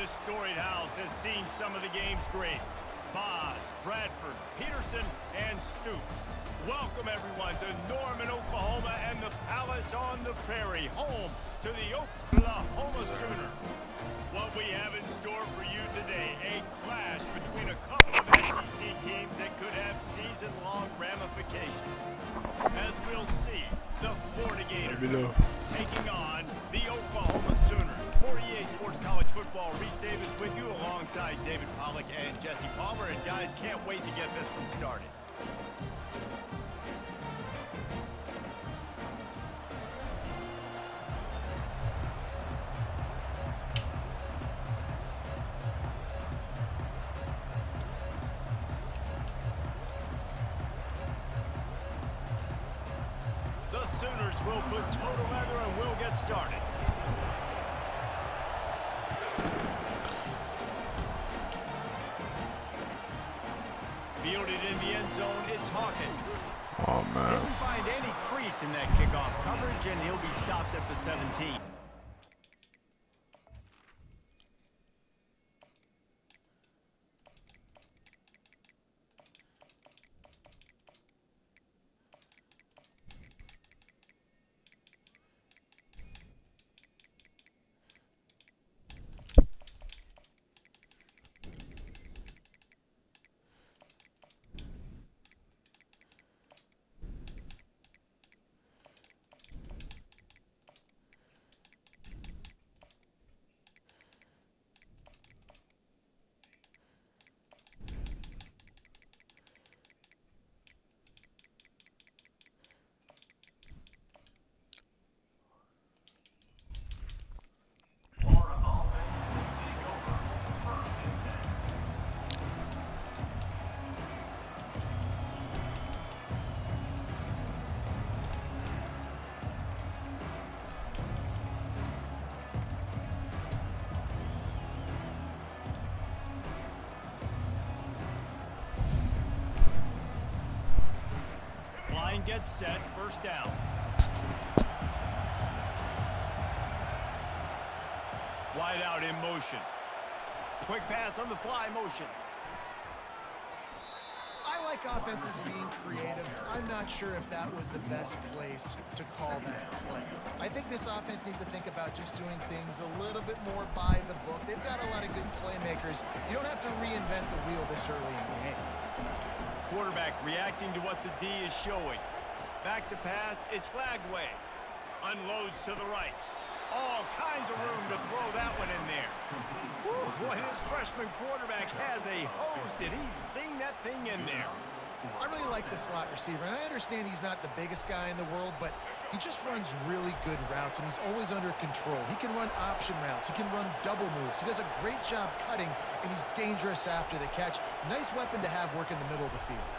This storied house has seen some of the game's greats. Boz, Bradford, Peterson, and Stoops. Welcome, everyone, to Norman, Oklahoma, and the Palace on the Prairie, home to the Oklahoma Sooners. What we have in store for you today, a clash between a couple of SEC teams that could have season-long ramifications. As we'll see, the Florida Gators taking on the Oklahoma Sooners. For EA Sports College Football, Reese Davis with you alongside David Pollack and Jesse Palmer. And guys, can't wait to get this one started. The Sooners will put total leather and we'll get started. Fielded in the end zone, it's Hawkins. Oh, man. Didn't find any crease in that kickoff coverage, and he'll be stopped at the 17. Gets set, first down. Wide out in motion. Quick pass on the fly motion. I like offenses being creative. I'm not sure if that was the best place to call that play. I think this offense needs to think about just doing things a little bit more by the book. They've got a lot of good playmakers. You don't have to reinvent the wheel this early in the game. Quarterback reacting to what the D is showing. Back to pass, it's Flagway. Unloads to the right. All kinds of room to throw that one in there. Whew, boy, this freshman quarterback has a hose. Did he sing that thing in there? I really like the slot receiver, and I understand he's not the biggest guy in the world, but he just runs really good routes, and he's always under control. He can run option routes. He can run double moves. He does a great job cutting, and he's dangerous after the catch. Nice weapon to have work in the middle of the field.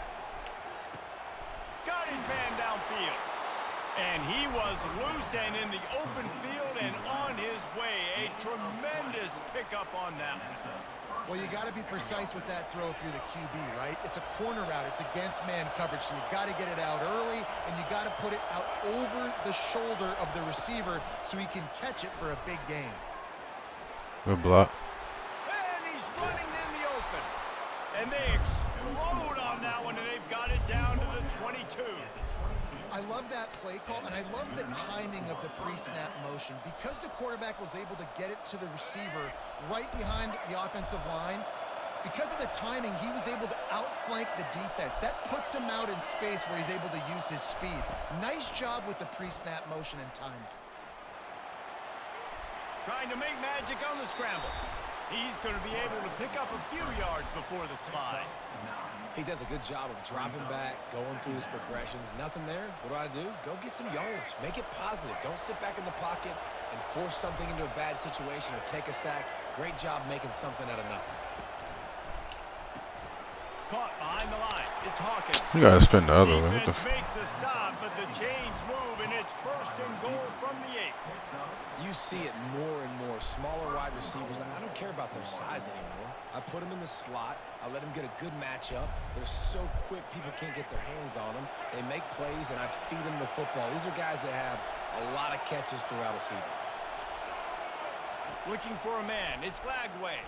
Got his man downfield. And he was loose and in the open field and on his way. A tremendous pickup on that one. Well, you got to be precise with that throw through the QB, right? It's a corner route. It's against man coverage, so you got to get it out early, and you got to put it out over the shoulder of the receiver so he can catch it for a big gain. Good block. And he's running in the open. And they explode on that one, and they've got it down to the 22. I love that play call, and I love the timing of the pre-snap motion. Because the quarterback was able to get it to the receiver right behind the offensive line, because of the timing, he was able to outflank the defense. That puts him out in space where he's able to use his speed. Nice job with the pre-snap motion and timing. Trying to make magic on the scramble. He's going to be able to pick up a few yards before the slide. He does a good job of dropping back, going through his progressions. Nothing there. What do? Go get some yardage. Make it positive. Don't sit back in the pocket and force something into a bad situation or take a sack. Great job making something out of nothing. Caught behind the line. It's Hawkins. You gotta spin the other way. Defense makes a stop, but the chains move, and it's first and goal from the 8. You see it more and more. Smaller wide receivers. I don't care about their size anymore. I put them in the slot. I let them get a good matchup. They're so quick, people can't get their hands on them. They make plays, and I feed them the football. These are guys that have a lot of catches throughout a season. Looking for a man. It's Lagway.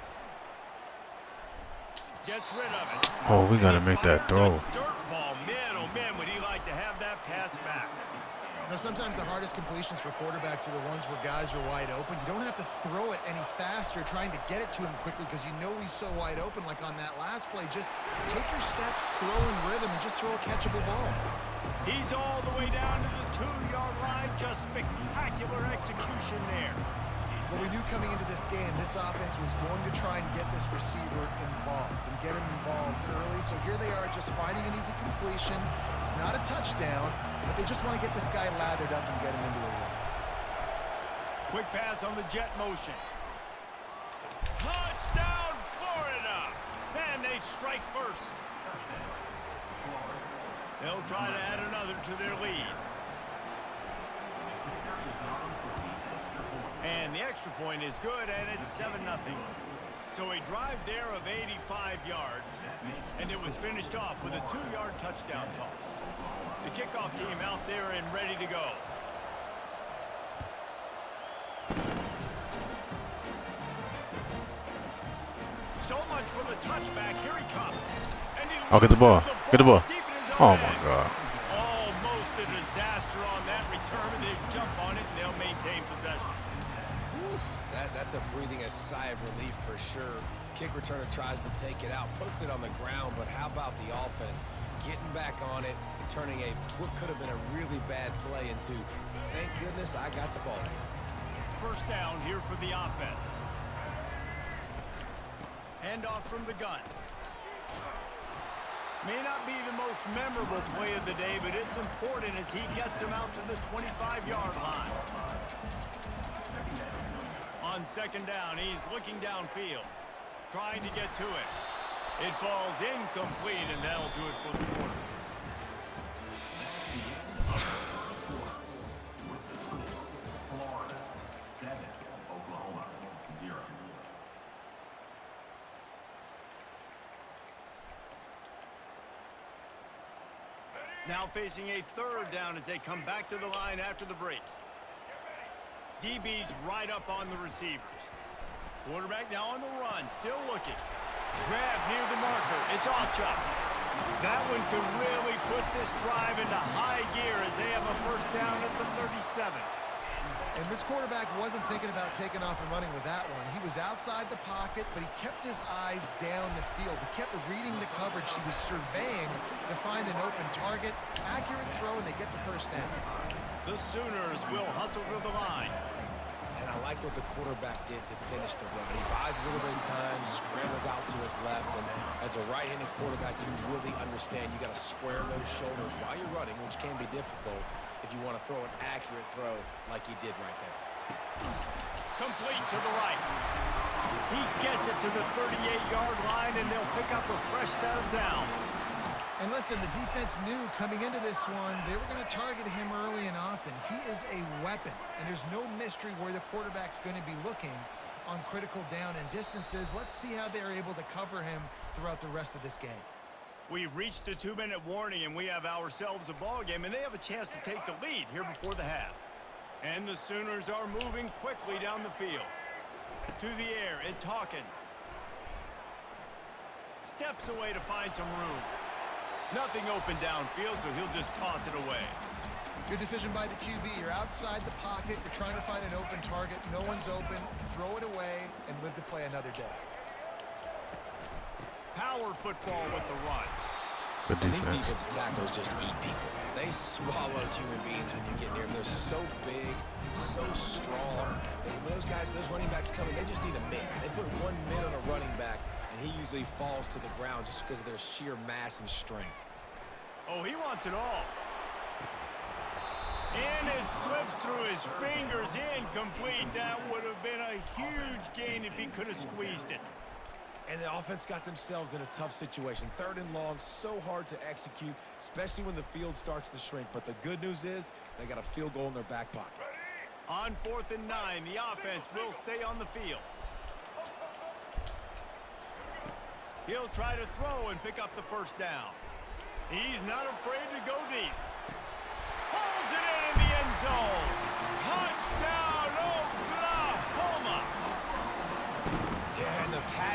Gets rid of it. Oh, we got to make that throw. Dirt ball. Man, oh man, would he like to have that pass back. You know, sometimes the hardest completions for quarterbacks are the ones where guys are wide open. You don't have to throw it any faster trying to get it to him quickly because you know he's so wide open like on that last play. Just take your steps, throw in rhythm, and just throw a catchable ball. He's all the way down to the 2-yard line. Just spectacular execution there. Well, we knew coming into this game, this offense was going to try and get this receiver involved and get him involved early. So here they are just finding an easy completion. It's not a touchdown, but they just want to get this guy lathered up and get him into a run. Quick pass on the jet motion. Touchdown, Florida! And they strike first. They'll try to add another to their lead. And the extra point is good, and it's 7-0. So a drive there of 85 yards, and it was finished off with a 2-yard touchdown toss. The kickoff team out there and ready to go. So much for the touchback. Here he comes. And he Oh, get the ball. Get the ball. deep in his Oh, own my end. God. Almost a disaster on that return. They jump on it, and they'll maintain possession. That's a breathing a sigh of relief for sure. Kick returner tries to take it out, puts it on the ground, but how about the offense getting back on it, turning what could have been a really bad play into, thank goodness I got the ball. First down here for the offense. Handoff from the gun. May not be the most memorable play of the day, but it's important as he gets him out to the 25-yard line. On second down, he's looking downfield, trying to get to it. It falls incomplete, and that'll do it for the quarter. Florida 7, Oklahoma 0. Now facing a third down as they come back to the line after the break. DB's right up on the receivers. Quarterback now on the run, still looking. Grab near the marker. It's Ocha. That one could really put this drive into high gear as they have a first down at the 37. And this quarterback wasn't thinking about taking off and running with that one. He was outside the pocket, but he kept his eyes down the field. He kept reading the coverage. He was surveying to find an open target. Accurate throw, and they get the first down. The Sooners will hustle to the line. And I like what the quarterback did to finish the run. He buys a little bit of time, scrambles out to his left, and as a right-handed quarterback, you really understand you got to square those shoulders while you're running, which can be difficult if you want to throw an accurate throw like he did right there. Complete to the right. He gets it to the 38-yard line, and they'll pick up a fresh set of downs. And listen, the defense knew coming into this one, they were going to target him early and often. He is a weapon, and there's no mystery where the quarterback's going to be looking on critical down and distances. Let's see how they're able to cover him throughout the rest of this game. We've reached the 2-minute warning, and we have ourselves a ball game, and they have a chance to take the lead here before the half. And the Sooners are moving quickly down the field. To the air, it's Hawkins. Steps away to find some room. Nothing open downfield, so he'll just toss it away. Good decision by the QB. You're outside the pocket. You're trying to find an open target. No one's open. Throw it away and live to play another day. Power football with the run. Good And these defense. defensive tackles just eat people. They swallow human beings when you get near them. They're so big, so strong. Those guys, those running backs coming, they just need a mid. They put 1 mid on a running back, and he usually falls to the ground just because of their sheer mass and strength. Oh, he wants it all. And it slips through his fingers, incomplete. That would have been a huge gain if he could have squeezed it. And the offense got themselves in a tough situation. 3rd and long, so hard to execute, especially when the field starts to shrink. But the good news is they got a field goal in their back pocket. On 4th and 9, the offense will stay on the field. He'll try to throw and pick up the first down. He's not afraid to go deep. Pulls it in the end zone. Touchdown, Oklahoma.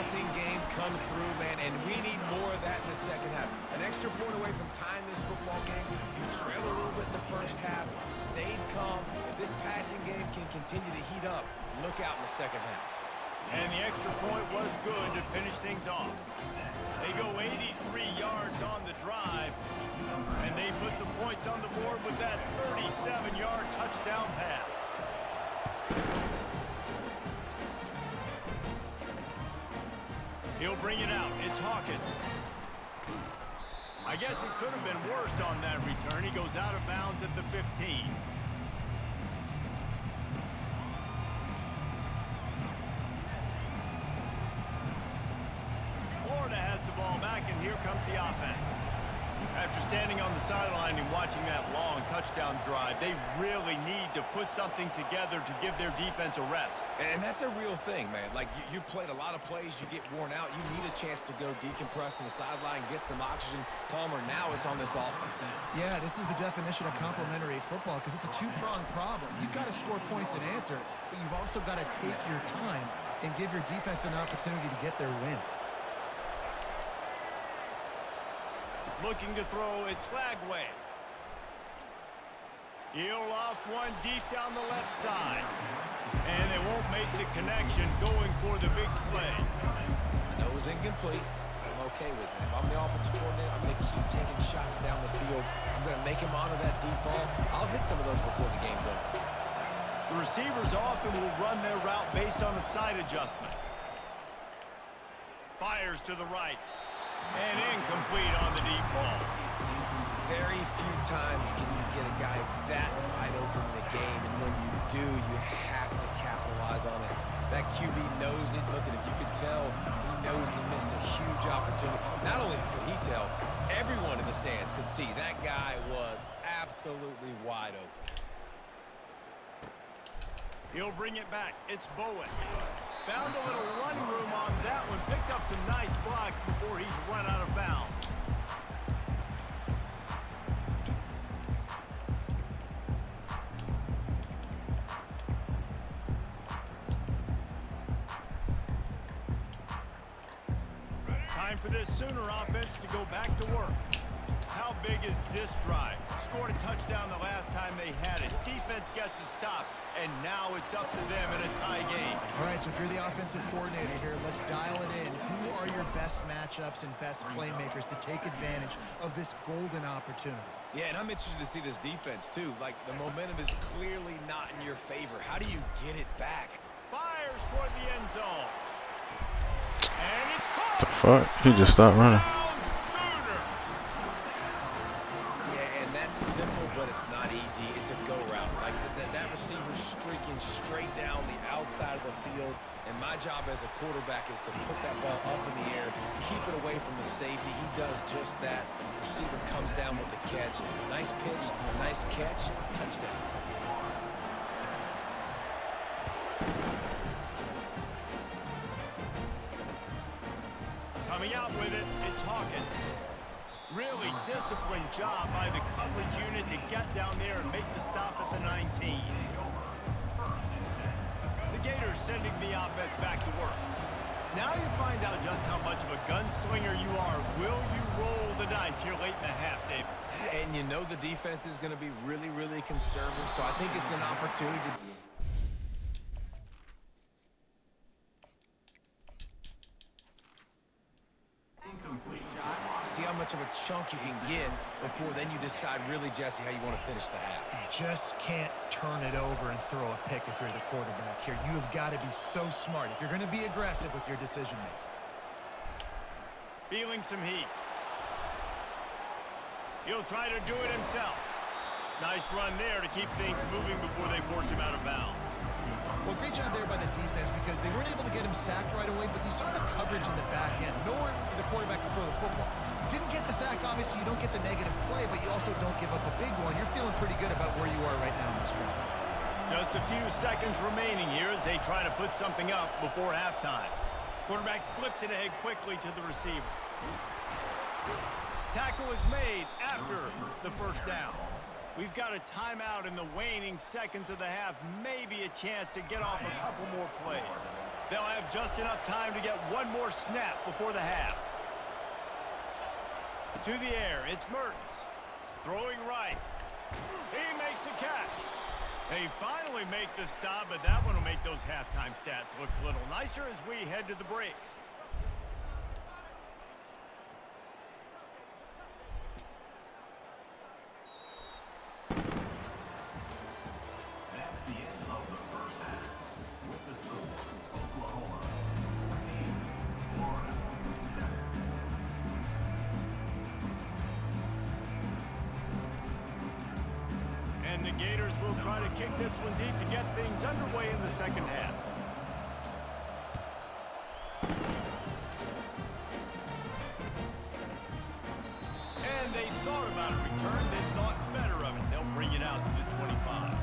passing game comes through, man, and we need more of that in the second half. An extra point away from tying this football game. You trail a little bit in the first half, stayed calm. If this passing game can continue to heat up, look out in the second half. And the extra point was good to finish things off. They go 83 yards on the drive, and they put the points on the board with that 37-yard touchdown pass. He'll bring it out. It's Hawkins. I guess it could have been worse on that return. He goes out of bounds at the 15. Florida has the ball back, and here comes the offense. After standing on the sideline and watching that long touchdown drive, they really need to put something together to give their defense a rest. And that's a real thing, man. Like, you played a lot of plays, you get worn out. You need a chance to go decompress on the sideline, get some oxygen. Palmer, now it's on this offense. Yeah, this is the definition of complementary football because it's a two-pronged problem. You've got to score points and answer, but you've also got to take your time and give your defense an opportunity to get their win. Looking to throw, it's Flagway. He'll loft one deep down the left side. And they won't make the connection going for the big play. I know it was incomplete. I'm okay with that. If I'm the offensive coordinator, I'm going to keep taking shots down the field. I'm going to make him honor that deep ball. I'll hit some of those before the game's over. The receivers often will run their route based on a side adjustment. Fires to the right. And incomplete on the deep ball. Very few times can you get a guy that wide open in a game, and when you do, you have to capitalize on it. That QB knows it. Look at him. You can tell he knows he missed a huge opportunity. Not only could he tell, everyone in the stands could see that guy was absolutely wide open. He'll bring it back. It's Bowen. Found a little running room on that one. Picked up some nice blocks before he's run out of bounds. Time for this Sooner offense to go back to work. How big is this drive? Scored a touchdown the last time they had it. Defense gets a stop, and now it's up to them in a tie game. All right, so if you're the offensive coordinator here, let's dial it in. Who are your best matchups and best playmakers to take advantage of this golden opportunity? Yeah, and I'm interested to see this defense, too. Like, the momentum is clearly not in your favor. How do you get it back? Fires toward the end zone. And it's caught. The fuck? He just stopped running. Simple, but it's not easy. It's a go route. Like that receiver streaking straight down the outside of the field. And my job as a quarterback is to put that ball up in the air, keep it away from the safety. He does just that. Receiver comes down with the catch. Nice pitch, nice catch, touchdown. Coming out with it, it's Hawkins. Really disciplined job by the coverage unit to get down there and make the stop at the 19. The Gators sending the offense back to work. Now you find out just how much of a gunslinger you are. Will you roll the dice here late in the half, David? And you know the defense is going to be really, really conservative, so I think it's an opportunity to... See how much of a chunk you can get before then you decide really, Jesse, how you want to finish the half. You just can't turn it over and throw a pick if you're the quarterback here. You have got to be so smart if you're going to be aggressive with your decision-making. Feeling some heat. He'll try to do it himself. Nice run there to keep things moving before they force him out of bounds. Well, great job there by the defense because they weren't able to get him sacked right away, but you saw the coverage in the back end. Nowhere for the quarterback to throw the football. Didn't get the sack, obviously you don't get the negative play, but you also don't give up a big one. You're feeling pretty good about where you are right now in this drive. Just a few seconds remaining here as they try to put something up before halftime. Quarterback flips it ahead quickly to the receiver. Tackle is made after the first down. We've got a timeout in the waning seconds of the half. Maybe a chance to get off a couple more plays. They'll have just enough time to get one more snap before the half. To the air, it's Mertens. Throwing right. He makes a catch. They finally make the stop, but that one will make those halftime stats look a little nicer as we head to the break. That's the end of the first half. With the score, Oklahoma 14, Florida 7. And the Gators will try to kick this one deep to get things underway in the second half. And they thought about a return. They thought better of it. They'll bring it out to the 25.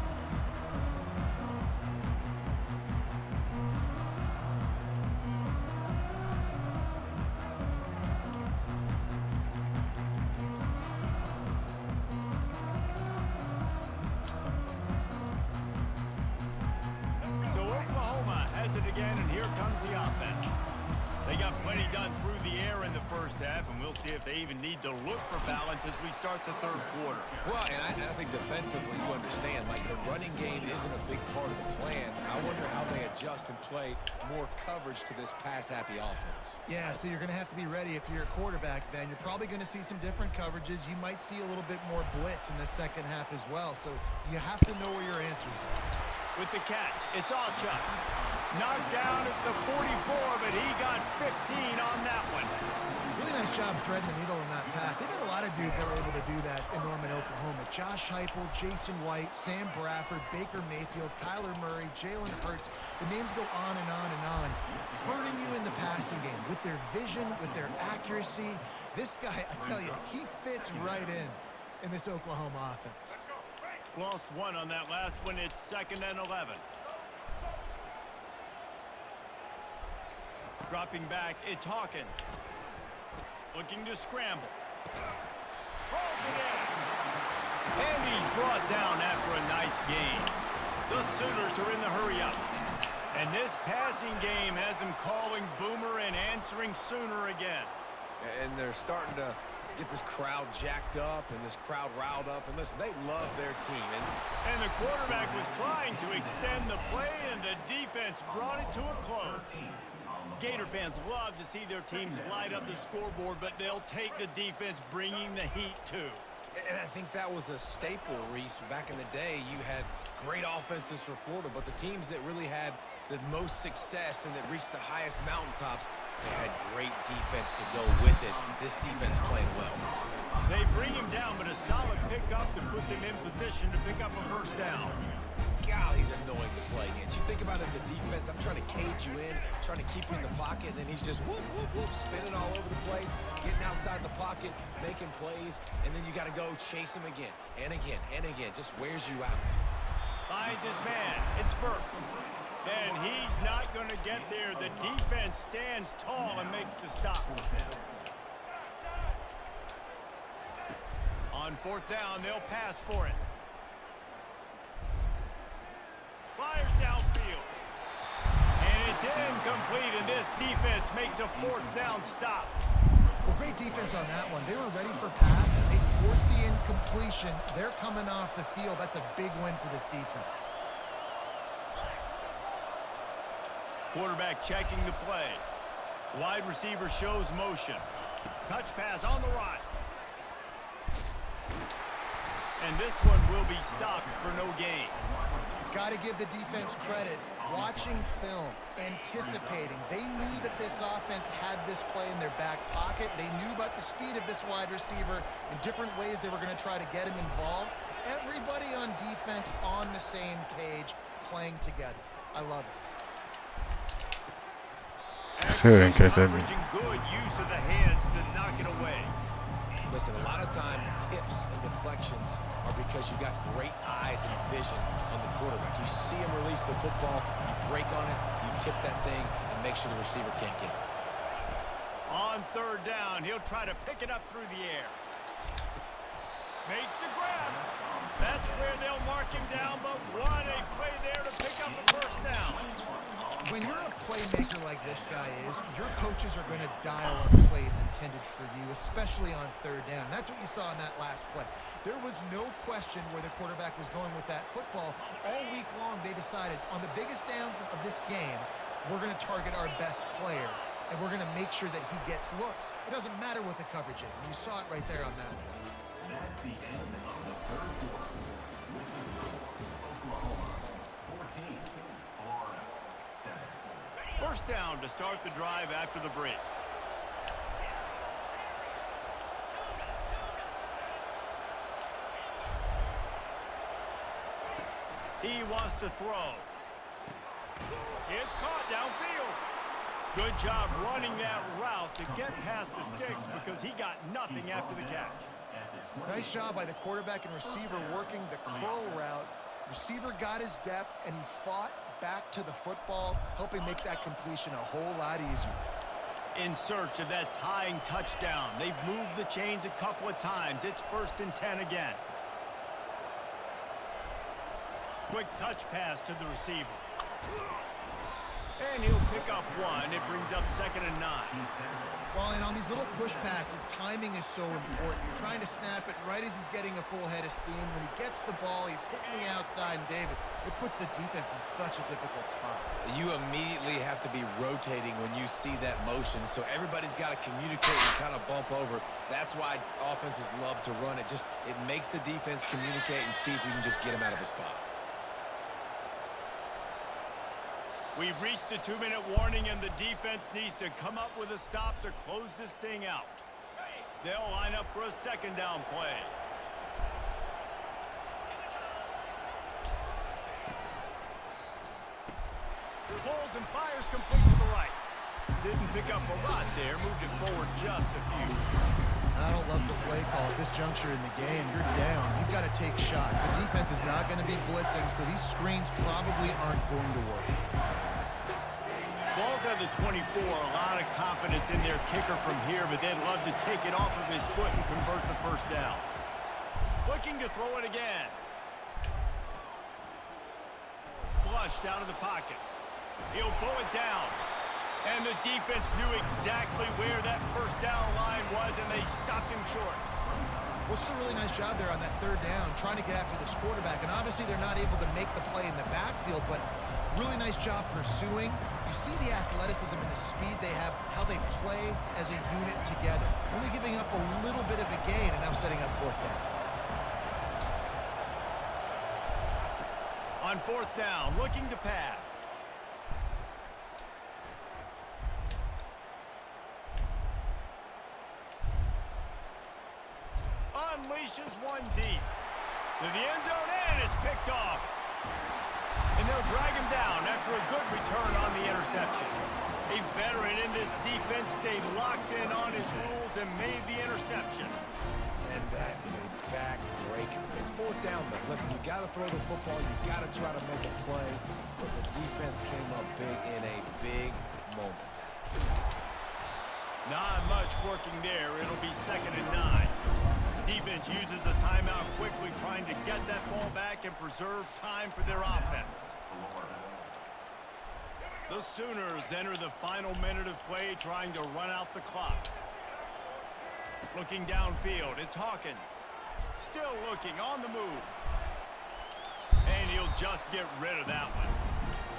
So Oklahoma has it again, and here comes the offense. They got plenty done through the air in the first half, and we'll see if they even need to look for balance as we start the third quarter. Well, and I think defensively, you understand, like the running game isn't a big part of the plan. I wonder how they adjust and play more coverage to this pass-happy offense. Yeah, so you're going to have to be ready if you're a quarterback, Ben. You're probably going to see some different coverages. You might see a little bit more blitz in the second half as well, so you have to know where your answers are. With the catch, it's Alchuk. Knocked down at the 44, but he got 15 on that one. Really nice job threading the needle on that pass. They've had a lot of dudes that were able to do that in Norman, Oklahoma. Josh Heupel, Jason White, Sam Bradford, Baker Mayfield, Kyler Murray, Jalen Hurts. The names go on and on and on. Hurting you in the passing game with their vision, with their accuracy. This guy, I tell you, he fits right in this Oklahoma offense. Lost one on that last one. It's 2nd and 11. Dropping back, it's Hawkins. Looking to scramble. Rolls it in. And he's brought down after a nice gain. The Sooners are in the hurry-up. And this passing game has them calling Boomer and answering Sooner again. And they're starting to get this crowd jacked up and this crowd riled up. And listen, they love their team. And the quarterback was trying to extend the play, and the defense brought it to a close. Gator fans love to see their teams light up the scoreboard, but they'll take the defense bringing the heat too. And I think that was a staple, Reese. Back in the day, you had great offenses for Florida, but the teams that really had the most success and that reached the highest mountaintops, they had great defense to go with it. This defense playing well. They bring him down, but a solid pickup to put them in position to pick up a first down. God, he's annoying to play against. You think about it as a defense, I'm trying to cage you in, trying to keep you in the pocket, and then he's just whoop, whoop, whoop, spinning all over the place, getting outside the pocket, making plays, and then you got to go chase him again, and again, and again. Just wears you out. Finds his man. It's Burks. And he's not going to get there. The defense stands tall and makes the stop. On 4th down, they'll pass for it. Fires downfield. And it's incomplete, and this defense makes a 4th down stop. Well, great defense on that one. They were ready for pass, and they forced the incompletion. They're coming off the field. That's a big win for this defense. Quarterback checking the play. Wide receiver shows motion. Touch pass on the right. And this one will be stopped for no gain. Got to give the defense credit. Watching film, anticipating. They knew that this offense had this play in their back pocket. They knew about the speed of this wide receiver and different ways they were going to try to get him involved. Everybody on defense on the same page, playing together. I love it. In case I Leveraging good use of the hands to knock it away. Listen, a lot of time, tips and deflections are because you got great eyes and vision on the quarterback. You see him release the football, you break on it, you tip that thing, and make sure the receiver can't get it. On 3rd down, he'll try to pick it up through the air. Makes the grab. That's where they'll mark him down, but what a play there to pick up a first down. When you're a playmaker like this guy is, your coaches are going to dial up plays intended for you, especially on third down. That's what you saw in that last play. There was no question where the quarterback was going with that football. All week long, they decided on the biggest downs of this game, we're going to target our best player, and we're going to make sure that he gets looks. It doesn't matter what the coverage is, and you saw it right there on that one. That's the end of the third quarter. With the score, Oklahoma 14, Florida 7. First down to start the drive after the break. He wants to throw. It's caught downfield. Good job running that route to get past the sticks because he got nothing after the catch. Nice job by the quarterback and receiver working the curl route. Receiver got his depth, and he fought back to the football, helping make that completion a whole lot easier. In search of that tying touchdown. They've moved the chains a couple of times. It's 1st and 10 again. Quick touch pass to the receiver. And he'll pick up one. It brings up 2nd and 9. Well, and on these little push passes, timing is so important. You're trying to snap it right as he's getting a full head of steam. When he gets the ball, he's hitting the outside, and David, it puts the defense in such a difficult spot. You immediately have to be rotating when you see that motion, so everybody's got to communicate and kind of bump over. That's why offenses love to run it. It makes the defense communicate and see if you can just get him out of the spot. We've reached the 2-minute warning, and the defense needs to come up with a stop to close this thing out. They'll line up for a 2nd down play. Holds and fires complete to the right. Didn't pick up a lot there, moved it forward just a few. I don't love the play call at this juncture in the game. You're down. You've got to take shots. The defense is not going to be blitzing, so these screens probably aren't going to work. Ball's at the 24. A lot of confidence in their kicker from here, but they'd love to take it off of his foot and convert the 1st down. Looking to throw it again. Flushed out of the pocket. He'll pull it down. And the defense knew exactly where that 1st down line was, and they stopped him short. Well, it's a really nice job there on that 3rd down, trying to get after this quarterback. And obviously they're not able to make the play in the backfield, but really nice job pursuing. You see the athleticism and the speed they have, how they play as a unit together. Only giving up a little bit of a gain and now setting up 4th down. On 4th down, looking to pass. Unleashes one deep. To the end zone, and is picked off. And they'll drag him down after a good return on the interception. A veteran in this defense stayed locked in on his rules and made the interception. And that is a backbreaker. It's 4th down, though. Listen, you got to throw the football. You got to try to make a play. But the defense came up big in a big moment. Not much working there. It'll be 2nd and 9. Defense uses a timeout quickly, trying to get that ball back and preserve time for their offense. The Sooners enter the final minute of play, trying to run out the clock. Looking downfield, it's Hawkins. Still looking, on the move. And he'll just get rid of that one.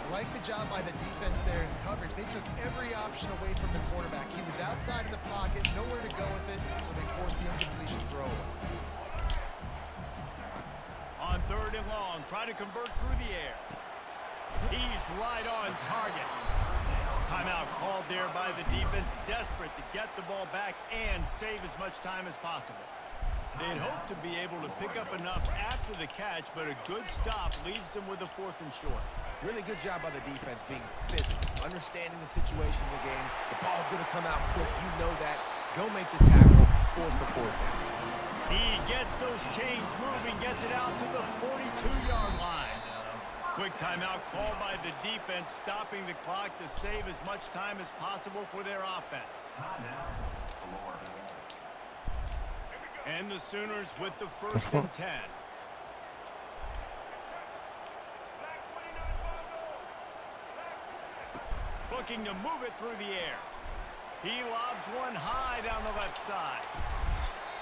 I like the job by the defense there in coverage. They took every option away from the quarterback. He was outside of the pocket, nowhere to go with it, so they forced the incompletion throw. On 3rd and long, try to convert through the air. He's right on target. Timeout called there by the defense, desperate to get the ball back and save as much time as possible. They'd hoped to be able to pick up enough after the catch, but a good stop leaves them with a 4th and short. Really good job by the defense being physical, understanding the situation in the game. The ball's going to come out quick. You know that. Go make the tackle, force the 4th down. He gets those chains moving, gets it out to the 42-yard line. Quick timeout called by the defense, stopping the clock to save as much time as possible for their offense. And the Sooners with the 1st and 10. looking to move it through the air. He lobs one high down the left side.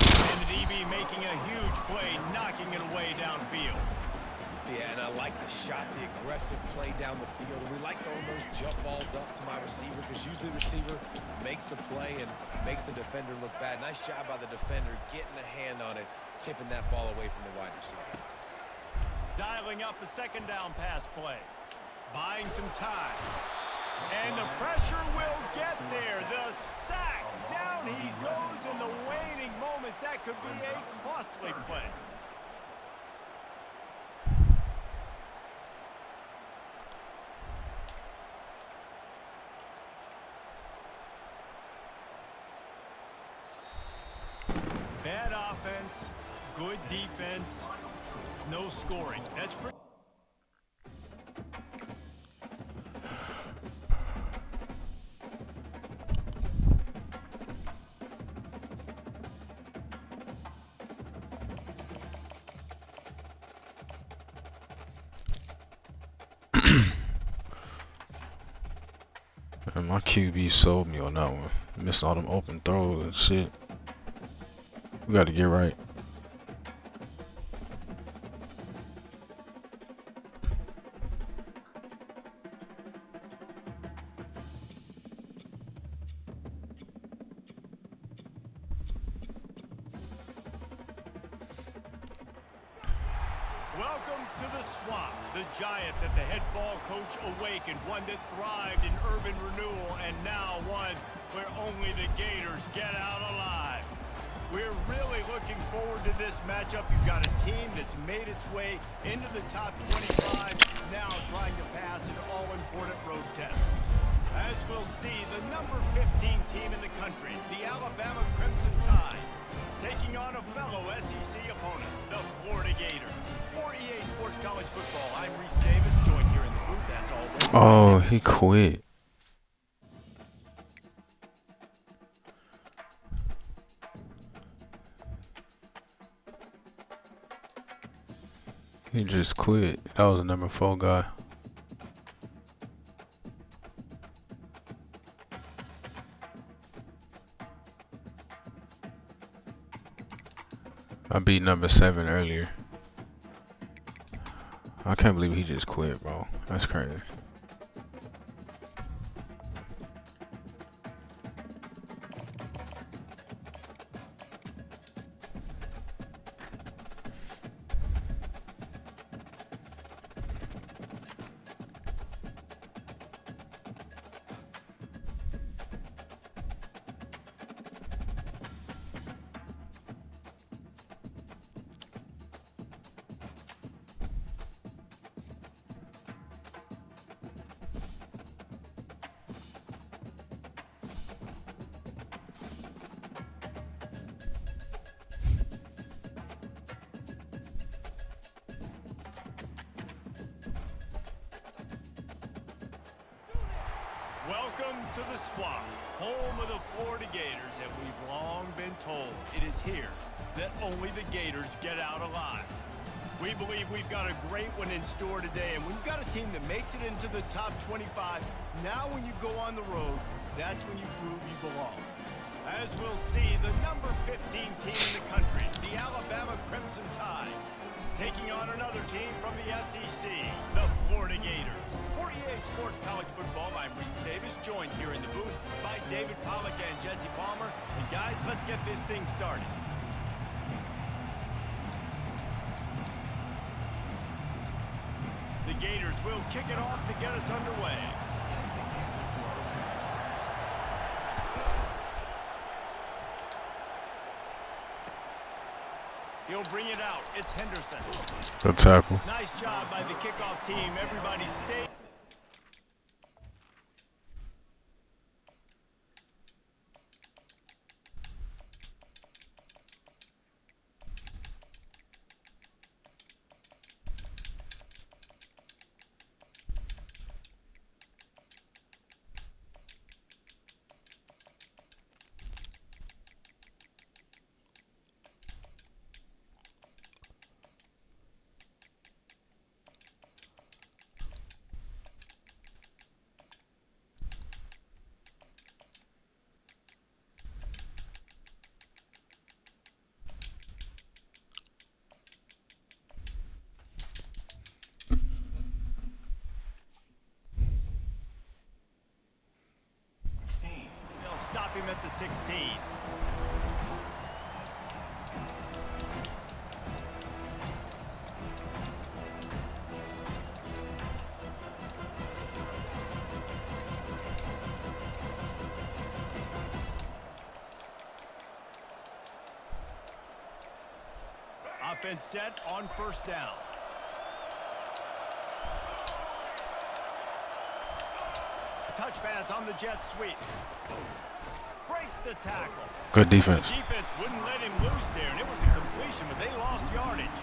And the DB making a huge play, knocking it away downfield. Yeah, and I like the shot, the aggressive play down the field. And we like throwing those jump balls up to my receiver because usually the receiver makes the play and makes the defender look bad. Nice job by the defender getting a hand on it, tipping that ball away from the wide receiver. Dialing up a second down pass play. Buying some time. And the pressure will get there. The sack. Down he goes in the waning moments. That could be a costly play. Bad offense, good defense, no scoring. That's pretty. And my QB sold me on that one. Missing all them open throws and shit. We got to get right. Welcome to the swamp, the giant that the head ball coach awakened, one that thrived in urban renewal, and now one where only the Gators get out alive. We're really looking forward to this matchup. You've got a team that's made its way into the top 25, now trying to pass an all-important road test. As we'll see, the number 15 team in the country, the Alabama Crimson Tide, taking on a fellow SEC opponent, the Florida Gators. For EA Sports College Football, I'm Reese Davis, joined here in the booth as always. Oh, he quit. He just quit. That was the number 4 guy. I beat number 7 earlier. I can't believe he just quit, bro. That's crazy. Welcome to the swamp, home of the Florida Gators, and we've long been told it is here that only the Gators get out alive. We believe we've got a great one in store today, and we've got a team that makes it into the top 25. Now when you go on the road, that's when you prove you belong. As we'll see, the number 15 team in the country, the Alabama Crimson Tide, taking on another team from the SEC, the Florida Gators. For EA Sports College Football, I'm Reese Davis, joined here in the booth by David Pollack and Jesse Palmer. And guys, let's get this thing started. The Gators will kick it off to get us underway. He'll bring it out. It's Henderson. Good tackle. Nice job by the kickoff team. Everybody stay. 16. Offense set on first down. Touch pass on the jet sweep. Breaks the tackle. Good defense. The defense wouldn't let him loose there, and it was a completion, but they lost yardage.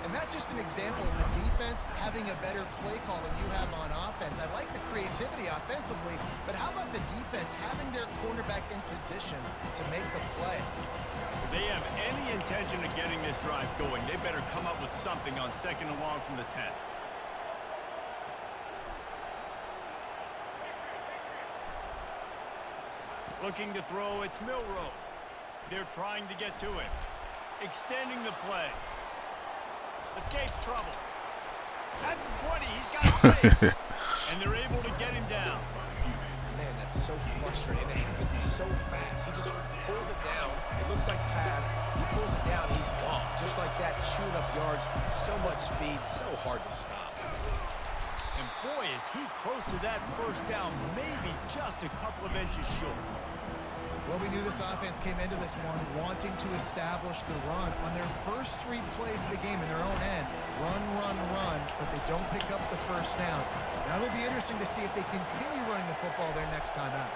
And that's just an example of the defense having a better play call than you have on offense. I like the creativity offensively, but how about the defense having their cornerback in position to make the play? If they have any intention of getting this drive going, they better come up with something on second and long from the 10. Looking to throw, it's Milroe. They're trying to get to him. Extending the play. Escapes trouble. At the 20, he's got space. And they're able to get him down. Man, that's so frustrating. It happens so fast. He just pulls it down. It looks like pass. He pulls it down, and he's gone. Just like that, chewing up yards. So much speed, so hard to stop. And boy, is he close to that first down, maybe just a couple of inches short. Well, we knew this offense came into this one wanting to establish the run on their first 3 plays of the game in their own end. Run, run, run, but they don't pick up the first down. Now it'll be interesting to see if they continue running the football their next time out.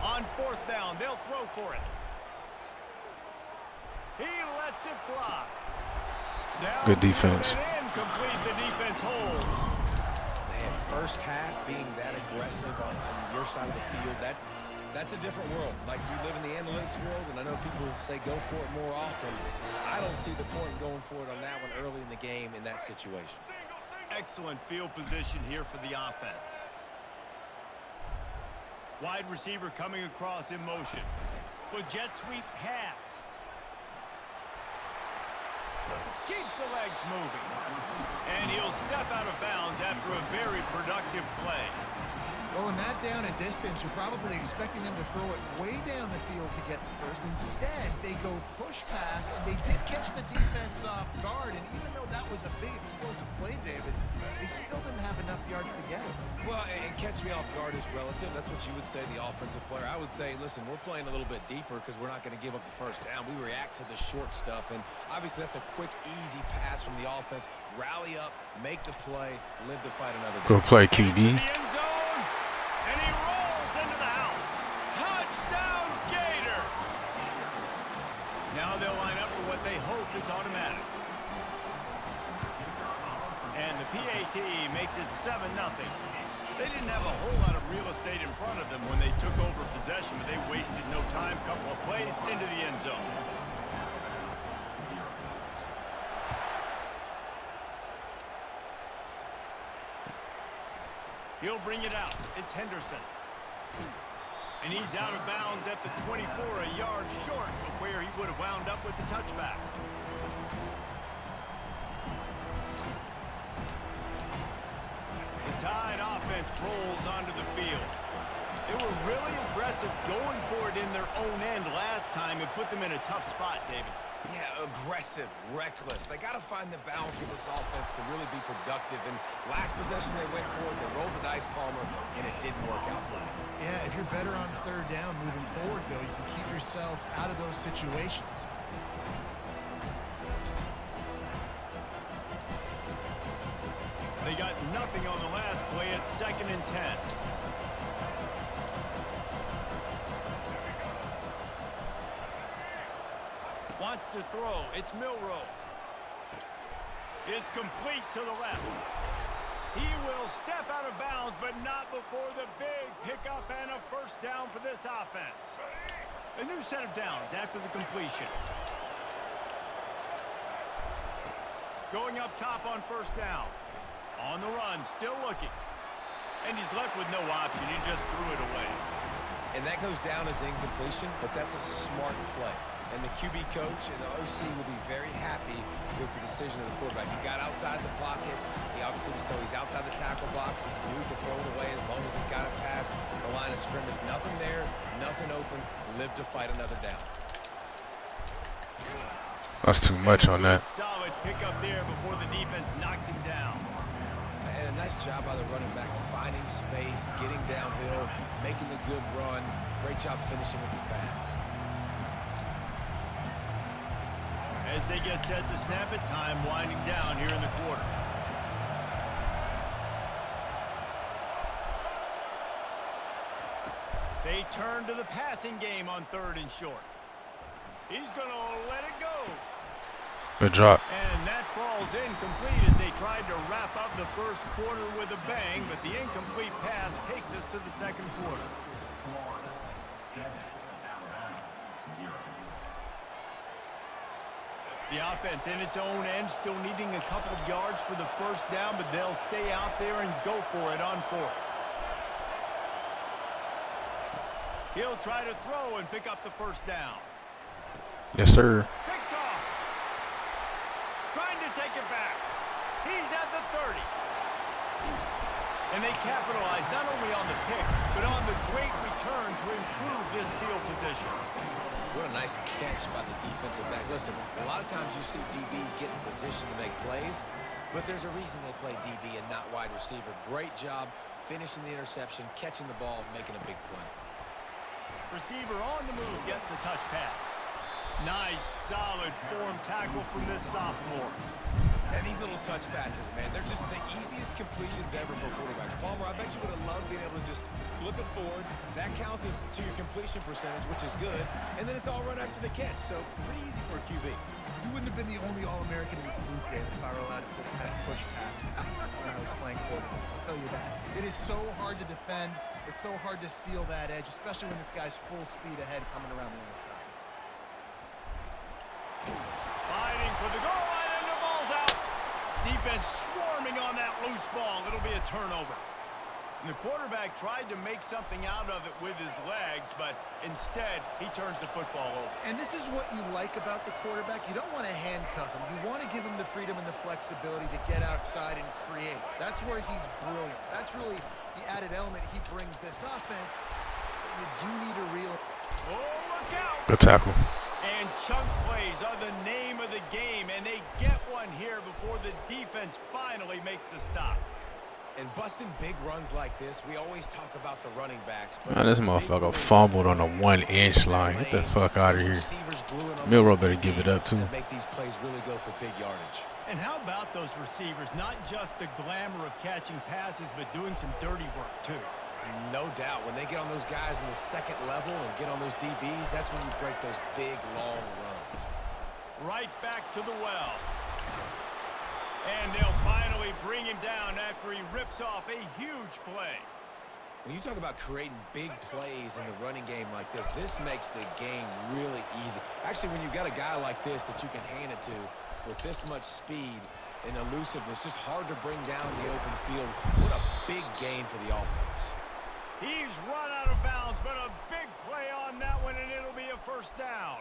On fourth down, they'll throw for it. He lets it fly. Down Good defense. and incomplete. The defense holds. Man, first half being that aggressive on your side of the field, that's a different world. Like, you live in the analytics world, and I know people say go for it more often. I don't see the point in going for it on that one early in the game in that situation. Excellent field position here for the offense. Wide receiver coming across in motion. With jet sweep pass. Keeps the legs moving. And he'll step out of bounds after a very productive play. Well, in that down and distance, you're probably expecting them to throw it way down the field to get the first. Instead, they go push pass, and they did catch the defense off guard. And even though that was a big explosive play, David, they still didn't have enough yards to get it. Well, and catch me off guard is relative. That's what you would say, the offensive player. I would say, listen, we're playing a little bit deeper because we're not going to give up the first down. We react to the short stuff, and obviously that's a quick, easy pass from the offense. Rally up, make the play, live to fight another day. Go play QB. The end zone, and he rolls into the house. Touchdown, Gators! Now they'll line up for what they hope is automatic. And the PAT makes it 7-0. They didn't have a whole lot of real estate in front of them when they took over possession, but they wasted no time. Couple of plays into the end zone. He'll bring it out. It's Henderson. And he's out of bounds at the 24, a yard short of where he would have wound up with the touchback. The Tide offense rolls onto the field. They were really aggressive going for it in their own end last time and put them in a tough spot, David. Yeah, aggressive, reckless. They got to find the balance with this offense to really be productive. And last possession they went for it, they rolled the dice, Palmer, and it didn't work out for them. Yeah, if you're better on third down moving forward, though, you can keep yourself out of those situations. They got nothing on the last play. It's 2nd and 10. Wants to throw. It's Milroe. It's complete to the left. He will step out of bounds, but not before the big pickup and a first down for this offense. A new set of downs after the completion. Going up top on first down. On the run, still looking. And he's left with no option. He just threw it away. And that goes down as incompletion, but that's a smart play. And the QB coach and the OC will be very happy with the decision of the quarterback. He got outside the pocket. He obviously was so he's outside the tackle box. He knew he could throw it away as long as he got it past the line of scrimmage. Nothing there, nothing open. Lived to fight another down. That's too much on that. Solid pickup there before the defense knocks him down. And a nice job by the running back, finding space, getting downhill, making the good run. Great job finishing with his pads. As they get set to snap it, time winding down here in the quarter. They turn to the passing game on 3rd and short. He's going to let it go. Good drop. And that falls incomplete as they tried to wrap up the first quarter with a bang, but the incomplete pass takes us to the second quarter. Florida 7, Alabama 0. The offense in its own end, still needing a couple of yards for the first down, but they'll stay out there and go for it on 4th. He'll try to throw and pick up the first down. Yes, sir. Picked off. Trying to take it back. He's at the 30. And they capitalize not only on the pick, but on the great return to improve this field position. What a nice catch by the defensive back. Listen, a lot of times you see DBs get in position to make plays, but there's a reason they play DB and not wide receiver. Great job finishing the interception, catching the ball, making a big play. Receiver on the move gets the touch pass. Nice, solid form tackle from this sophomore. And these little touch passes, man, they're just the easiest completions ever for quarterbacks. Palmer, I bet you would have loved being able to just flip it forward. That counts as to your completion percentage, which is good. And then it's all run up to the catch, so pretty easy for a QB. You wouldn't have been the only All-American in this booth game if I were allowed to kind of push passes when I was playing quarterback. I'll tell you that. It is so hard to defend. It's so hard to seal that edge, especially when this guy's full speed ahead coming around the outside. Fighting for the goal line, and the ball's out. Defense swarming on that loose ball. It'll be a turnover. And the quarterback tried to make something out of it with his legs, but instead, he turns the football over. And this is what you like about the quarterback. You don't want to handcuff him. You want to give him the freedom and the flexibility to get outside and create. That's where he's brilliant. That's really the added element he brings this offense. You do need a real... Oh, look out! Good tackle. And chunk plays are the name of the game, and they get one here before the defense finally makes the stop. And busting big runs like this, we always talk about the running backs. Man, this motherfucker fumbled on the 1-inch line. Get the fuck out of here. Milroe better give it up, too. Make these plays really go for big yardage. And how about those receivers? Not just the glamour of catching passes, but doing some dirty work, too. No doubt. When they get on those guys in the second level and get on those DBs, that's when you break those big, long runs. Right back to the well. And they'll finally bring him down after he rips off a huge play. When you talk about creating big plays in the running game like this, this makes the game really easy. Actually, when you've got a guy like this that you can hand it to with this much speed and elusiveness, just hard to bring down the open field. What a big gain for the offense. He's run out of bounds, but a big play on that one, and it'll be a first down.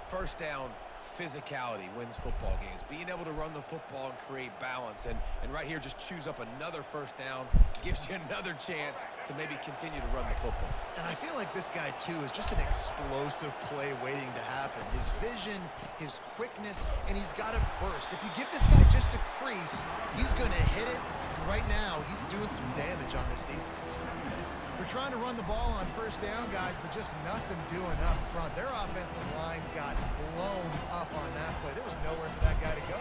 First down, physicality wins football games. Being able to run the football and create balance. And right here, just choose up another first down. Gives you another chance to maybe continue to run the football. And I feel like this guy, too, is just an explosive play waiting to happen. His vision, his quickness, and he's got a burst. If you give this guy just a crease, he's going to hit it. And right now, he's doing some damage on this defense. We're trying to run the ball on first down, guys, but just nothing doing up front. Their offensive line got blown up on that play. There was nowhere for that guy to go.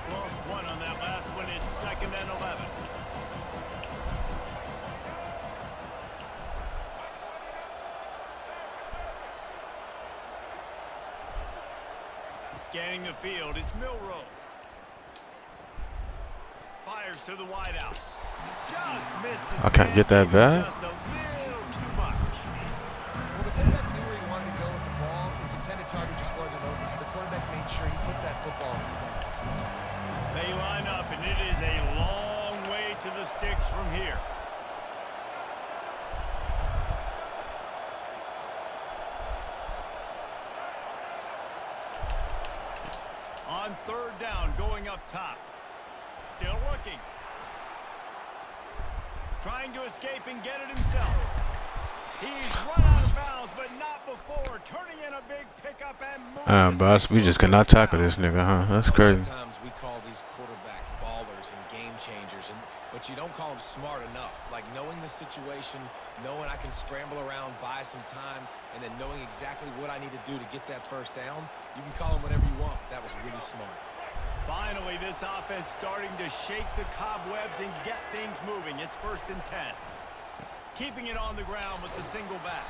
Lost one on that last one. It's 2nd and 11. Scanning the field, it's Milroe. Fires to the wideout. Just missed his I can't get that back. just a little too much. Well, the quarterback knew where he wanted to go with the ball. His intended target just wasn't open, so the quarterback made sure he put that football in the stands. They line up, and it is a long way to the sticks from here. on third down, going up top. Still looking. Trying to escape and get it himself. He's run out of bounds, but not before. Turning in a big pickup and moving. Boss, we just cannot tackle this nigga, huh? That's crazy. Sometimes we call these quarterbacks ballers and game changers, but you don't call them smart enough. Like knowing the situation, knowing I can scramble around, buy some time, and then knowing exactly what I need to do to get that first down. You can call them whatever you want, but that was really smart. Finally, this offense starting to shake the cobwebs and get things moving. It's 1st and 10. Keeping it on the ground with the single back.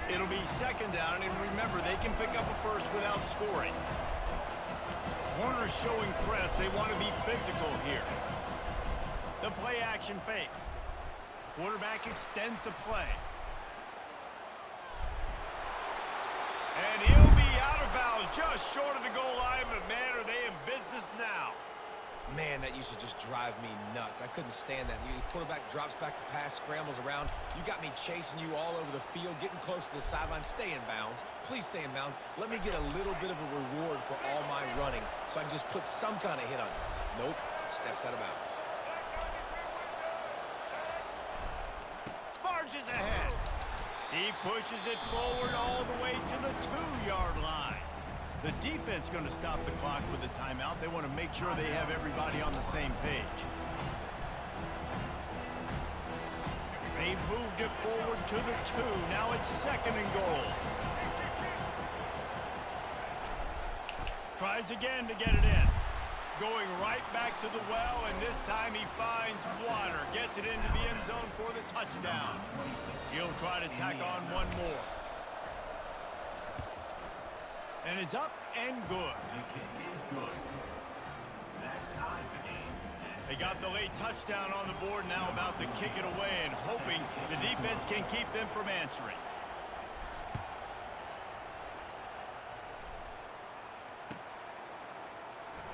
It'll be 2nd down, and remember, they can pick up a first without scoring. Corners showing press. They want to be physical here. The play action fake. Quarterback extends the play. And he'll be out of bounds just short of the goal line, but man, are they in business now. Man, that used to just drive me nuts. I couldn't stand that. The quarterback drops back to pass, scrambles around. You got me chasing you all over the field, getting close to the sideline. Stay in bounds. Please stay in bounds. Let me get a little bit of a reward for all my running so I can just put some kind of hit on you. Nope. Steps out of bounds. Marches ahead. He pushes it forward all the way to the 2-yard line. The defense going to stop the clock with a timeout. They want to make sure they have everybody on the same page. They've moved it forward to the 2. Now it's 2nd and goal. Tries again to get it in. Going right back to the well, and this time he finds water. Gets it into the end zone for the touchdown. He'll try to tack on one more. And it's up and good. The kick is good. That ties the game. They got the late touchdown on the board, now about to kick it away and hoping the defense can keep them from answering.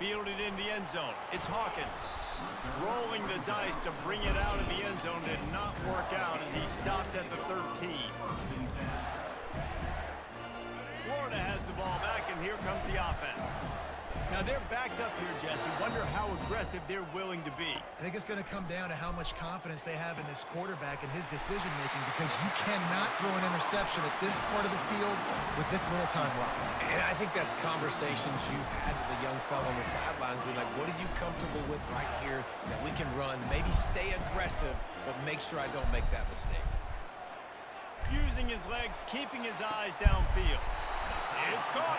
Fielded in the end zone. It's Hawkins. Rolling the dice to bring it out of the end zone did not work out as he stopped at the 13. Florida has the ball back, and here comes the offense. Now they're backed up here, Jesse. Wonder how aggressive they're willing to be. I think it's going to come down to how much confidence they have in this quarterback and his decision-making, because you cannot throw an interception at this part of the field with this little time left. And I think that's conversations you've had with the young fellow on the sidelines, being like, what are you comfortable with right here that we can run? Maybe stay aggressive, but make sure I don't make that mistake. Using his legs, keeping his eyes downfield. It's caught.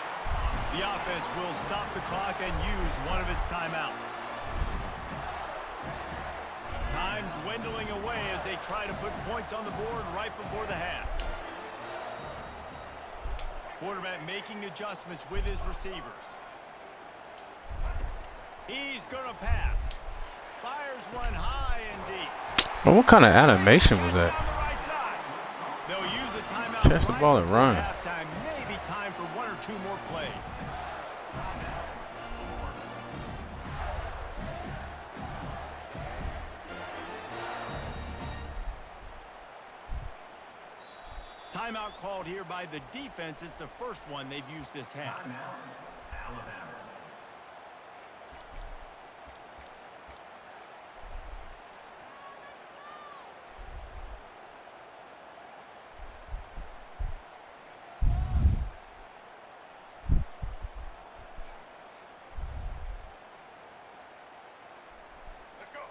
The offense will stop the clock and use one of its timeouts. Time dwindling away as they try to put points on the board right before the half. Quarterback making adjustments with his receivers. He's going to pass. Fires one high and deep. Well, what kind of animation was that? On the right side. They'll use a timeout. Catch the ball and run. Halftime, maybe time for 1 or 2 more plays. Timeout called here by the defense. It's the first one they've used this half. Timeout, Alabama.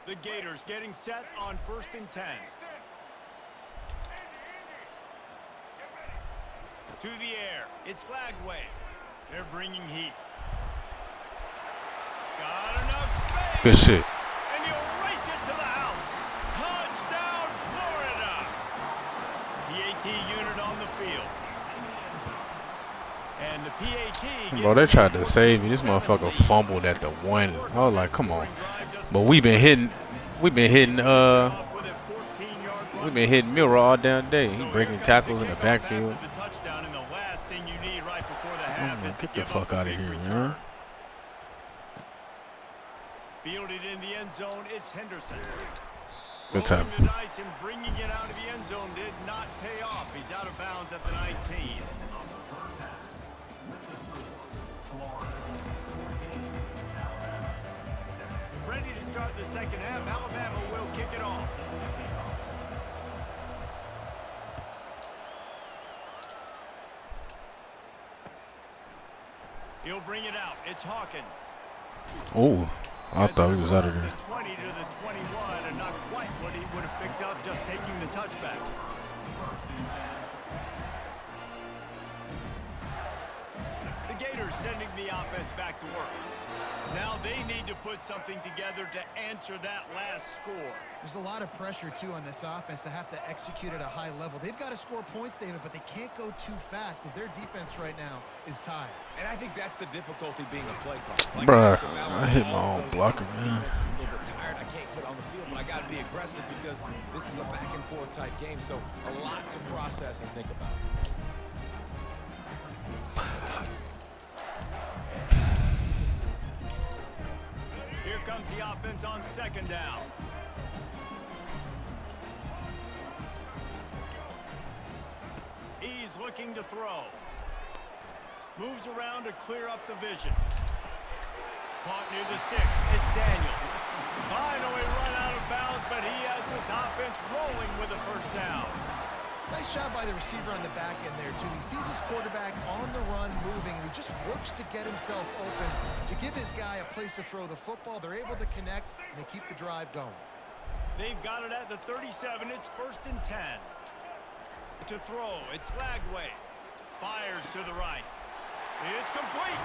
The Gators getting set on 1st and 10. To the air. It's Lagway. They're bringing heat. Got enough space. Good shit. And you'll race it to the house. Touchdown, Florida. PAT unit on the field. And the PAT. Bro, they tried to save me. This motherfucker fumbled at the 1. I was like, come on. But we've been hitting Miller all damn day. He breaking tackles in the backfield. Get the fuck out of here, man. Fielded in the end zone, it's Henderson. Good Rolling time. the dice and bringing it out of the end zone did not pay off. He's out of bounds at the 19. Ready to start the second half. Alabama will kick it off. He'll bring it out. It's Hawkins. Oh, I thought he was out of there. The 20 to the 21, and not quite what he would have picked up just taking the touchback. The Gators sending the offense back to work. Now they need to put something together to answer that last score. There's a lot of pressure, too, on this offense to have to execute at a high level. They've got to score points, David, but they can't go too fast because their defense right now is tired. And I think that's the difficulty being a play caller. Bruh, I hit my own blocker, man. Defense is a little bit tired. I can't put on the field, but I got to be aggressive because this is a back-and-forth type game, so a lot to process and think about. Here comes the offense on second down. He's looking to throw. Moves around to clear up the vision. Caught near the sticks. It's Daniels. Finally run out of bounds, but he has this offense rolling with a first down. Nice job by the receiver on the back end there, too. He sees his quarterback on the run moving, and he just works to get himself open to give his guy a place to throw the football. They're able to connect, and they keep the drive going. They've got it at the 37. It's 1st and 10. To throw, it's Lagway. Fires to the right. It's complete.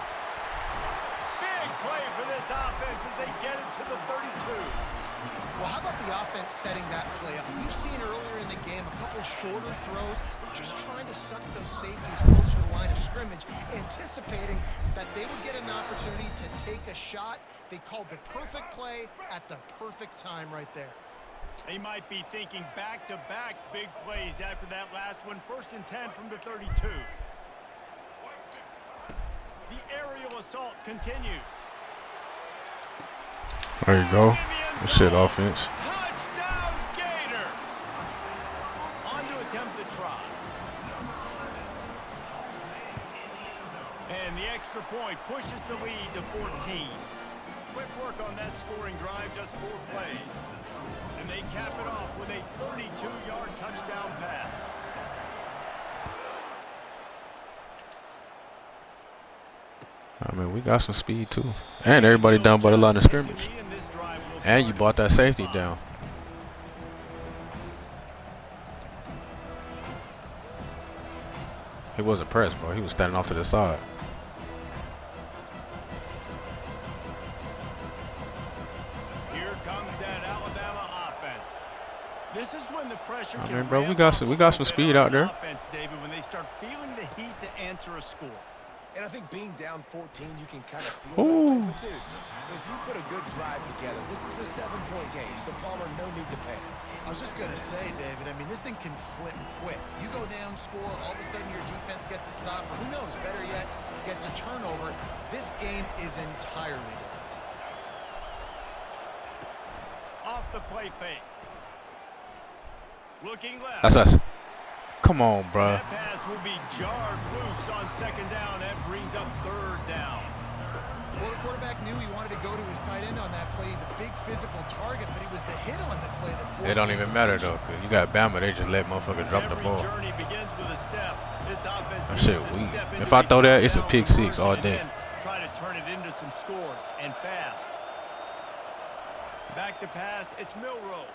Big play for this offense as they get it to the 32. Well, how about the offense setting that play up? We've seen earlier in the game a couple shorter throws. They're just trying to suck those safeties closer to the line of scrimmage, anticipating that they would get an opportunity to take a shot. They called the perfect play at the perfect time right there. They might be thinking back-to-back big plays after that last one. 1st and 10 from the 32. The aerial assault continues. There you go. Good shit, offense. Touchdown, Gator! On to attempt the try. And the extra point pushes the lead to 14. Quick work on that scoring drive, just 4 plays. And they cap it off with a 32-yard touchdown pass. I mean, we got some speed, too. And everybody down by the line of scrimmage. And you brought that safety down. He wasn't pressed, bro. He was standing off to the side. Here comes that Alabama offense. This is when the pressure I can mean, bro, we ramp got up some a little speed bit out on there. Offense, David, when they start feeling the heat to answer a score. And I think being down 14, you can kind of feel that. But dude, if you put a good drive together, this is a 7-point game, so Palmer, no need to panic. I was just going to say, David, I mean, this thing can flip quick. You go down, score, all of a sudden your defense gets a stop, or who knows, better yet, gets a turnover. This game is entirely different. Off the play fake. Looking left. That's us. Come on, bro. That pass will be jarred loose on second down. That brings up 3rd down. Well, the quarterback knew he wanted to go to his tight end on that play. He's a big physical target, but he was the hit on the play that forced It don't even matter, though, because you got Bama. They just let motherfuckers drop the ball. Journey begins with a step. This offense That needs shit to weak. step If into I the throw that, it's a down pick six conversion all and day. then try to turn it into some scores, and fast. Back to pass. It's Milroe.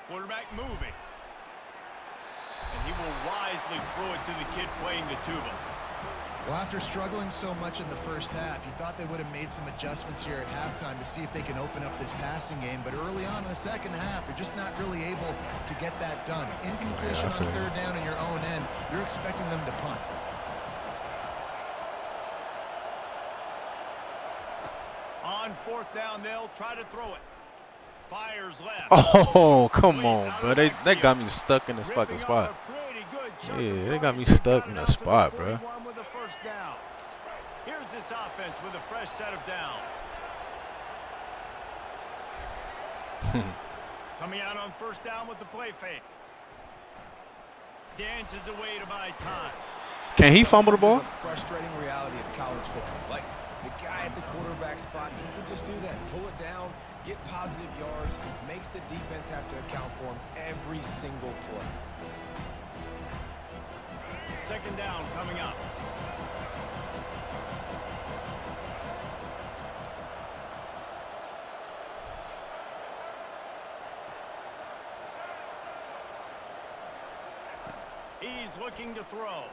Quarterback moving. And he will wisely throw it to the kid playing the tuba. Well, after struggling so much in the first half, you thought they would have made some adjustments here at halftime to see if they can open up this passing game. But early on in the second half, they're just not really able to get that done. Incompletion on 3rd down in your own end, you're expecting them to punt. On 4th down, they'll try to throw it. Fires left. Oh, come on, bro. They got me stuck in this fucking spot. Yeah, they got me stuck in a spot, bro. With a first down. Here's this offense with a fresh set of downs. Coming out on first down with the play fake. Dances away to buy time. Can he fumble the ball? The frustrating reality of college football. Like, the guy at the quarterback spot, he can just do that. Pull it down, get positive yards, makes the defense have to account for him every single play. Second down coming up. He's looking to throw.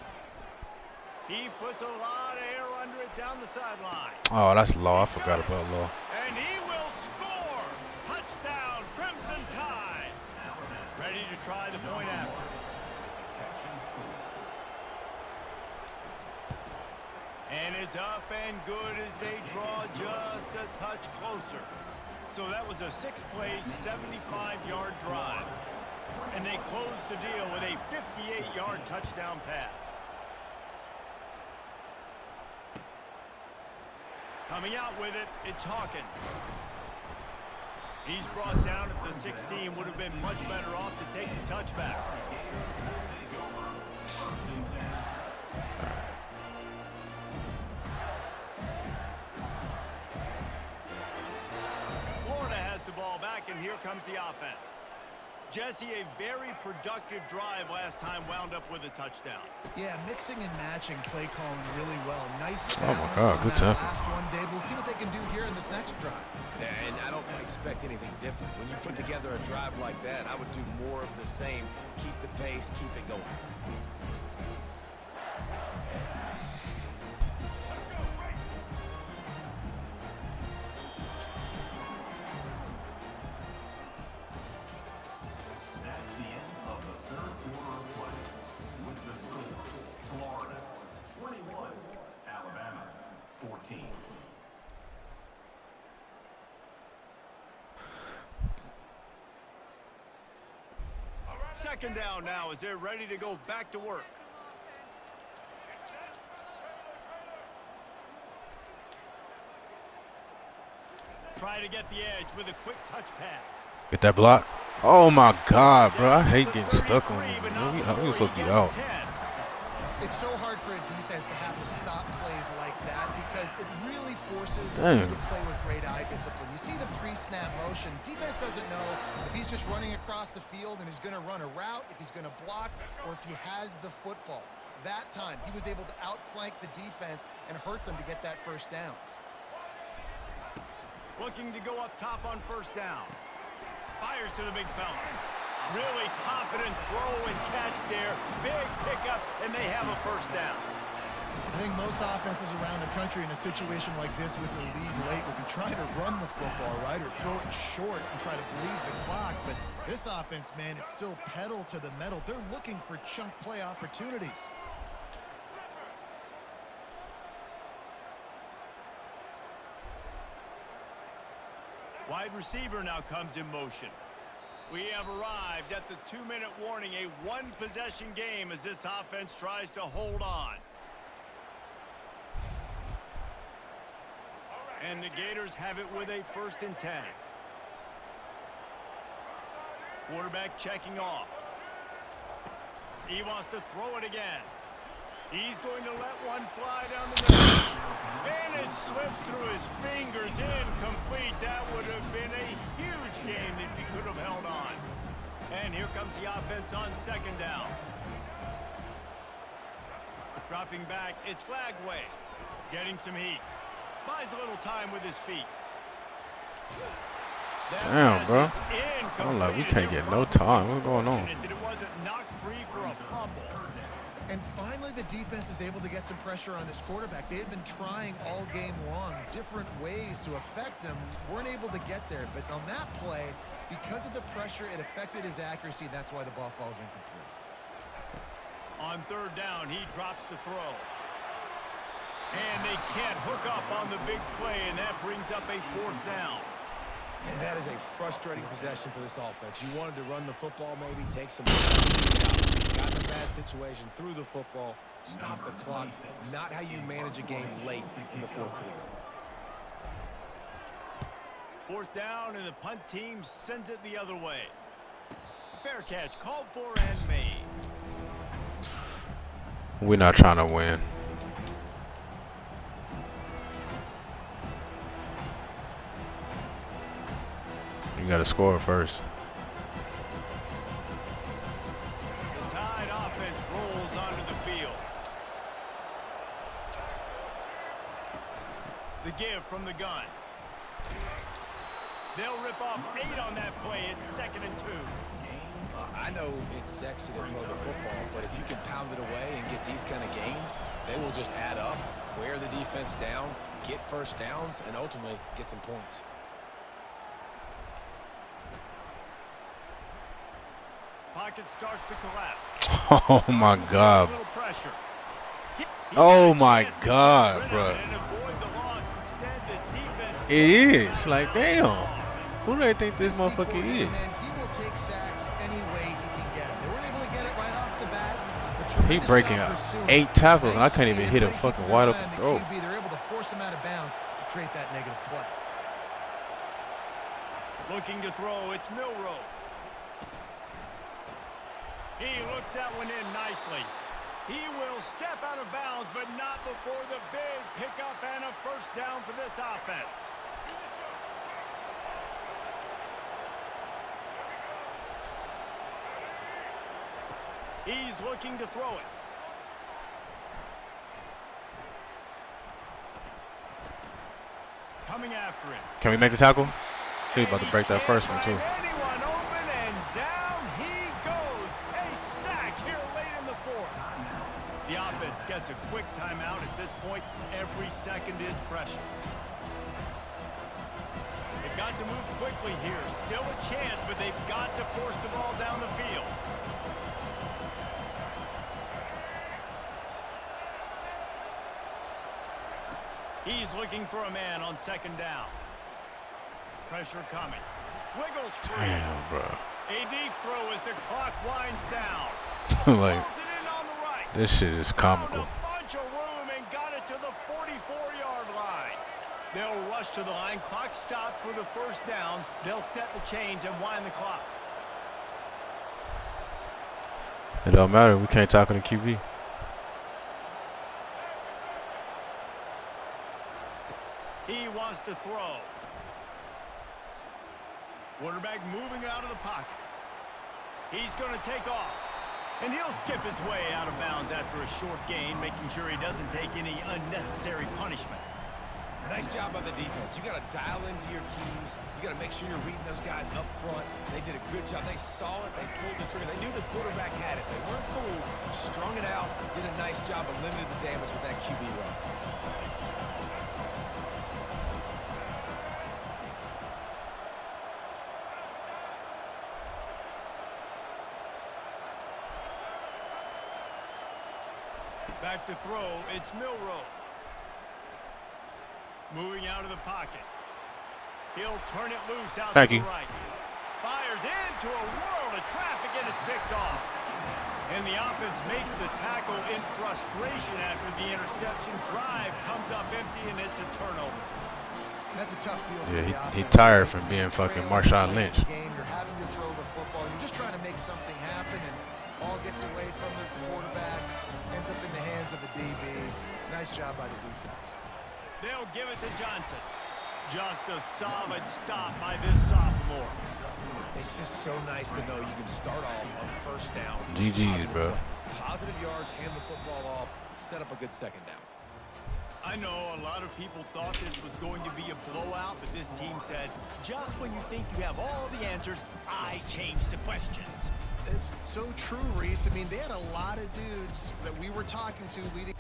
He puts a lot of air under it down the sideline. Oh, that's Law. I forgot about Law. And he will score. Touchdown, Crimson Tide. Ready to try the point after. And it's up and good as they draw just a touch closer. So that was a 6-play, 75-yard drive. And they close the deal with a 58-yard touchdown pass. Coming out with it, it's Hawkins. He's brought down at the 16. Would have been much better off to take the touchback. Florida has the ball back, and here comes the offense. Jesse, a very productive drive last time, wound up with a touchdown. Yeah, mixing and matching play calling really well. Nice Oh my balance God, on good that tackle. last one, Dave. Let's see what they can do here in this next drive. Yeah, and I don't expect anything different. When you put together a drive like that, I would do more of the same. Keep the pace, keep it going. That's the end of the third quarter of play. With the score, Florida 21, Alabama 14. Second down now as they're ready to go back to work. Try to get the edge with a quick touch pass. Get that block. Oh my God, bro. I hate getting stuck on him. We were supposed to be out. It's so hard for a defense to have to stop plays like that because it really forces Damn. you to play with great eye discipline. You see the pre-snap motion. Defense doesn't know if he's just running across the field and he's going to run a route, if he's going to block, or if he has the football. That time, he was able to outflank the defense and hurt them to get that first down. Looking to go up top on first down. Fires to the big fella. Really confident throw and catch there. Big pickup, and they have a first down. I think most offenses around the country in a situation like this with the lead late would be trying to run the football, right, or throw it short and try to bleed the clock. But this offense, man, it's still pedal to the metal. They're looking for chunk play opportunities. Wide receiver now comes in motion. We have arrived at the 2-minute warning, a one-possession game as this offense tries to hold on. And the Gators have it with a 1st and 10. Quarterback checking off. He wants to throw it again. He's going to let one fly down the middle. And it slips through his fingers, incomplete. That would have been a huge game if he could have held on. And here comes the offense on second down. Dropping back, it's Lagway. Getting some heat. Buys a little time with his feet. Damn, bro. I'm like, we can't get no time. What's going on? That it wasn't knocked free for a fumble. And finally, the defense is able to get some pressure on this quarterback. They had been trying all game long different ways to affect him. Weren't able to get there. But on that play, because of the pressure, it affected his accuracy. That's why the ball falls incomplete. On third down, he drops to throw. And they can't hook up on the big play, and that brings up a 4th down. And that is a frustrating possession for this offense. You wanted to run the football, maybe take some shots. Got in a bad situation, threw the football, stop the clock. Not how you manage a game late in the 4th quarter. 4th down, and the punt team sends it the other way. Fair catch called for and made. We're not trying to win. You got to score first. The Tide offense rolls onto the field. The give from the gun. They'll rip off 8 on that play. It's 2nd and 2. I know it's sexy to throw the football, but if you can pound it away and get these kind of gains, they will just add up, wear the defense down, get first downs, and ultimately get some points. Pocket starts to collapse. Oh my God. Oh my God, bro. It is. Like, damn. Who do they think this motherfucker is? He will take sacks any way he can get it. They weren't able to get it right off the bat. He breaking out 8 tackles, and I can't even hit a fucking wide open throw. They're able to force him out of bounds to create that negative play. Looking to throw, it's Milrow. He looks that one in nicely. He will step out of bounds, but not before the big pickup and a first down for this offense. He's looking to throw it. Coming after him. Can we make the tackle? He's about to break that first one, too. Anyone open, and down he goes. A sack here late in the 4th. The offense gets a quick timeout at this point. Every second is precious. They've got to move quickly here. Still a chance, but they've got to force the ball down the field. He's looking for a man on 2nd down. Pressure coming. Wiggles free. Damn, bro. A deep throw as the clock winds down. Like, Pulls it in on the right. this shit is comical. Found a bunch of room and got it to the 44-yard line. They'll rush to the line. Clock stopped for the first down. They'll set the chains and wind the clock. It don't matter. We can't tackle the QB. He wants to throw. Quarterback moving out of the pocket. He's going to take off. And he'll skip his way out of bounds after a short gain, making sure he doesn't take any unnecessary punishment. Nice job by the defense. You got to dial into your keys. You got to make sure you're reading those guys up front. They did a good job. They saw it. They pulled the trigger. They knew the quarterback had it. They weren't fooled. Strung it out. Did a nice job of limiting the damage with that QB run. Back to throw, it's Milrow. Moving out of the pocket. He'll turn it loose out to the right. Fires into a world of traffic and it's picked off. And the offense makes the tackle in frustration after the interception. Drive comes up empty and it's a turnover. That's a tough deal for Yeah, the offense. he tired from being fucking Marshawn Lynch. You're having to throw the football. You're just trying to make something happen, and ball gets away from the quarterback, ends up in the hands of the DB. Nice job by the defense. They'll give it to Johnson. Just a solid stop by this sophomore. It's just so nice to know you can start off on first down. GG's, bro. Positive yards, hand the football off, set up a good 2nd down. I know a lot of people thought this was going to be a blowout, but this team said, just when you think you have all the answers, I change the questions. It's so true, Reese. I mean, they had a lot of dudes that we were talking to leading